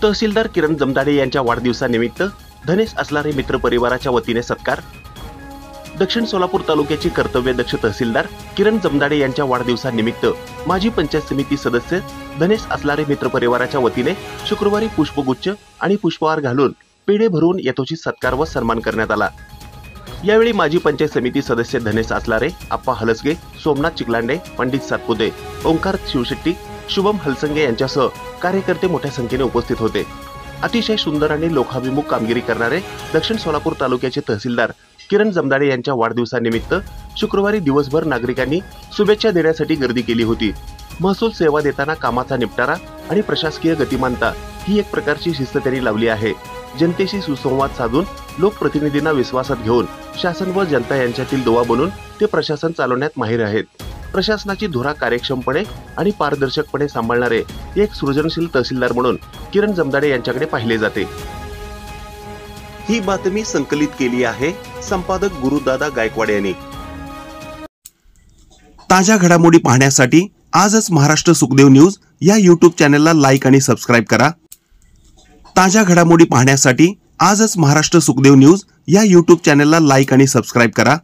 तहसीलदार किरण जमदाडे यांच्या वाढदिवसानिमित्त धनेश असलारे मित्र परिवाराच्या वतीने सत्कार। दक्षिण सोलापूर तालुक्याचे कर्तव्यदक्ष तहसीलदार किरण जमदाडे यांच्या वाढदिवसानिमित्त माजी पंचायत समिती सदस्य धनेश असलारे मित्र परिवाराच्या वतीने शुक्रवारी पुष्पगुच्छ आणि पुष्पहार घालून पेढे भरून यथोचित सत्कार व सन्मान करण्यात आला। यावेळी माजी पंचायत समिती सदस्य धनेश असलारे, आप्पा हलसगे, सोमनाथ चिखलांडे, पंडित सातपुते, ओंकार शिवशेट्टी, शुभम हलसंगे यांच्यासह कार्यकर्ते मोठ्या संख्येने उपस्थित होते। अतिशय सुंदर आणि लोकाभिमुख कामगिरी करणारे दक्षिण सोलापूर तालुक्याचे तहसीलदार किरण जमदाडे यांच्या वाढदिवसानिमित्त शुक्रवारी दिवसभर नागरिकांनी शुभेच्छा देण्यासाठी गर्दी केली होती। महसूल सेवा देताना कामाचा निपटारा आणि प्रशासकीय गतिमानता ही एक प्रकारची शिस्त त्यांनी लावली आहे। जनतेशी सुसंवाद साधून लोकप्रतिनिधींना विश्वासात घेऊन शासन व जनता यांच्यातील दुवा बनून ते प्रशासन चालवण्यात माहिर आहेत। प्रशासनाची धुरा कार्यक्षमपणे आणि पारदर्शकपणे सांभाळणारे एक सृजनशील तहसीलदार म्हणून किरण जमदाडे यांच्याकडे पाहिले जाते। ही बातमी संकलित केली आहे संपादक गुरुदादा गायकवाड यांनी। ताज्या घडामोडी पाहण्यासाठी आजच महाराष्ट्र सुखदेव न्यूज या YouTube चॅनलला लाईक आणि सबस्क्राईब करा। ताज्या घडामोडी पाहण्यासाठी आजच महाराष्ट्र सुखदेव न्यूज या YouTube चॅनलला लाईक आणि सबस्क्राईब करा।